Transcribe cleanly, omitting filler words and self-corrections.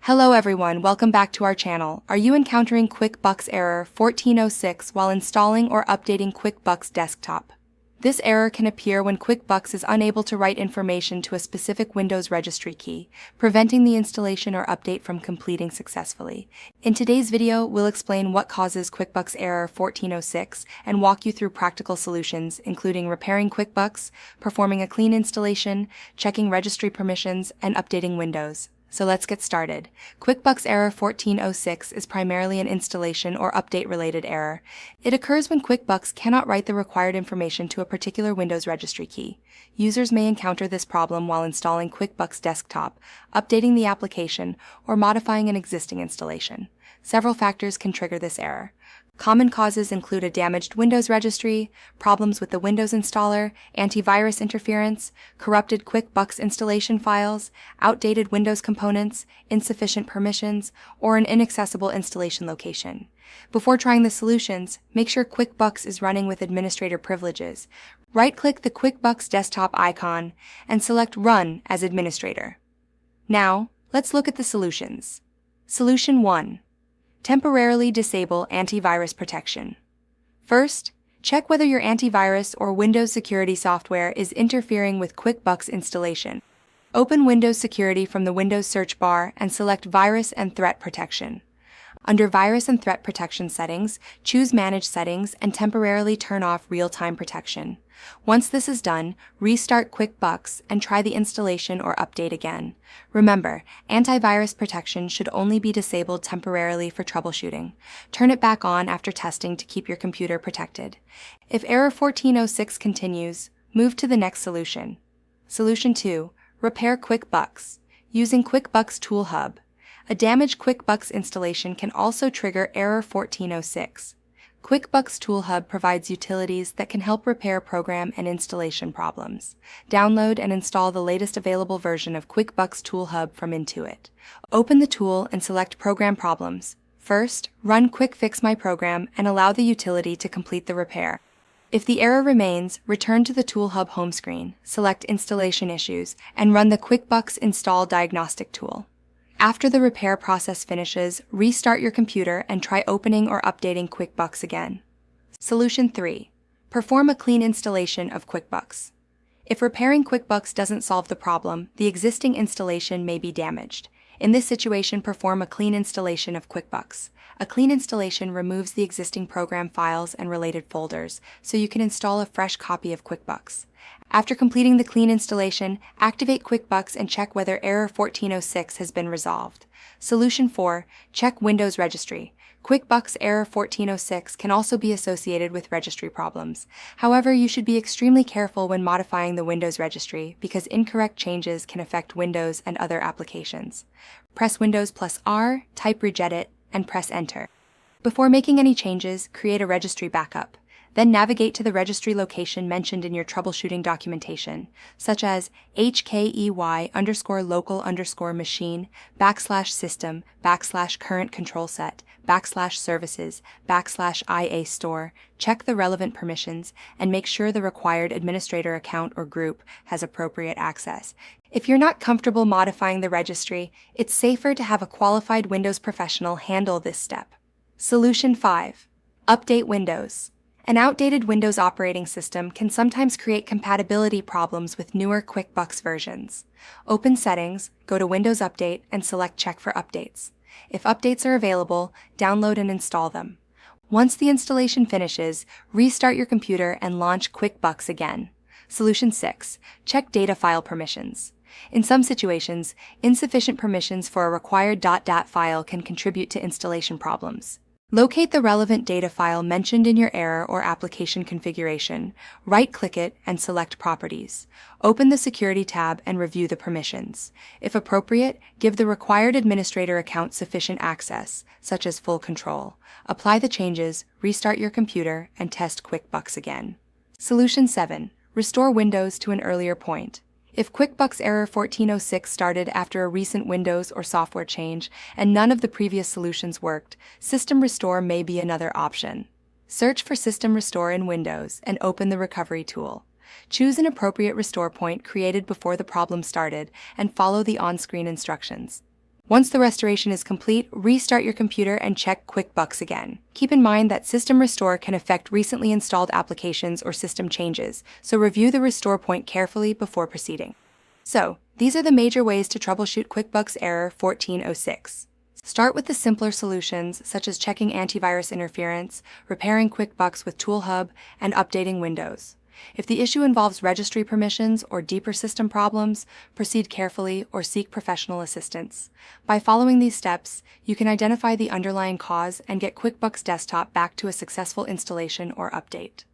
Hello everyone, welcome back to our channel. Are you encountering QuickBooks Error 1406 while installing or updating QuickBooks Desktop? This error can appear when QuickBooks is unable to write information to a specific Windows registry key, preventing the installation or update from completing successfully. In today's video, we'll explain what causes QuickBooks Error 1406 and walk you through practical solutions, including repairing QuickBooks, performing a clean installation, checking registry permissions, and updating Windows. So let's get started. QuickBooks Error 1406 is primarily an installation or update-related error. It occurs when QuickBooks cannot write the required information to a particular Windows registry key. Users may encounter this problem while installing QuickBooks Desktop, updating the application, or modifying an existing installation. Several factors can trigger this error. Common causes include a damaged Windows registry, problems with the Windows installer, antivirus interference, corrupted QuickBooks installation files, outdated Windows components, insufficient permissions, or an inaccessible installation location. Before trying the solutions, make sure QuickBooks is running with administrator privileges. Right-click the QuickBooks Desktop icon and select Run as administrator. Now, let's look at the solutions. Solution 1. Temporarily disable antivirus protection. First, check whether your antivirus or Windows security software is interfering with QuickBooks installation. Open Windows Security from the Windows search bar and select Virus and Threat Protection. Under Virus and Threat Protection settings, choose Manage Settings and temporarily turn off real-time protection. Once this is done, restart QuickBooks and try the installation or update again. Remember, antivirus protection should only be disabled temporarily for troubleshooting. Turn it back on after testing to keep your computer protected. If error 1406 continues, move to the next solution. Solution 2. Repair QuickBooks. Using QuickBooks Tool Hub. A damaged QuickBooks installation can also trigger error 1406. QuickBooks Tool Hub provides utilities that can help repair program and installation problems. Download and install the latest available version of QuickBooks Tool Hub from Intuit. Open the tool and select Program Problems. First, run Quick Fix My Program and allow the utility to complete the repair. If the error remains, return to the Tool Hub home screen, select Installation Issues, and run the QuickBooks Install Diagnostic tool. After the repair process finishes, restart your computer and try opening or updating QuickBooks again. Solution 3. Perform a clean installation of QuickBooks. If repairing QuickBooks doesn't solve the problem, the existing installation may be damaged. In this situation, perform a clean installation of QuickBooks. A clean installation removes the existing program files and related folders, so you can install a fresh copy of QuickBooks. After completing the clean installation, activate QuickBooks and check whether error 1406 has been resolved. Solution 4. Check Windows Registry. QuickBooks Error 1406 can also be associated with registry problems. However, you should be extremely careful when modifying the Windows registry because incorrect changes can affect Windows and other applications. Press Windows plus R, type regedit, and press Enter. Before making any changes, create a registry backup. Then navigate to the registry location mentioned in your troubleshooting documentation, such as HKEY_local_machine /system/current control set /services /IA store. Check the relevant permissions and make sure the required administrator account or group has appropriate access. If you're not comfortable modifying the registry, it's safer to have a qualified Windows professional handle this step. Solution 5. Update Windows. An outdated Windows operating system can sometimes create compatibility problems with newer QuickBooks versions. Open Settings, go to Windows Update, and select Check for Updates. If updates are available, download and install them. Once the installation finishes, restart your computer and launch QuickBooks again. Solution 6. Check data file permissions. In some situations, insufficient permissions for a required .dat file can contribute to installation problems. Locate the relevant data file mentioned in your error or application configuration, right-click it, and select Properties. Open the Security tab and review the permissions. If appropriate, give the required administrator account sufficient access, such as full control. Apply the changes, restart your computer, and test QuickBooks again. Solution 7. Restore Windows to an earlier point. If QuickBooks Error 1406 started after a recent Windows or software change and none of the previous solutions worked, System Restore may be another option. Search for System Restore in Windows and open the Recovery tool. Choose an appropriate restore point created before the problem started and follow the on-screen instructions. Once the restoration is complete, restart your computer and check QuickBooks again. Keep in mind that system restore can affect recently installed applications or system changes, so review the restore point carefully before proceeding. So, these are the major ways to troubleshoot QuickBooks Error 1406. Start with the simpler solutions, such as checking antivirus interference, repairing QuickBooks with Tool Hub, and updating Windows. If the issue involves registry permissions or deeper system problems, proceed carefully or seek professional assistance. By following these steps, you can identify the underlying cause and get QuickBooks Desktop back to a successful installation or update.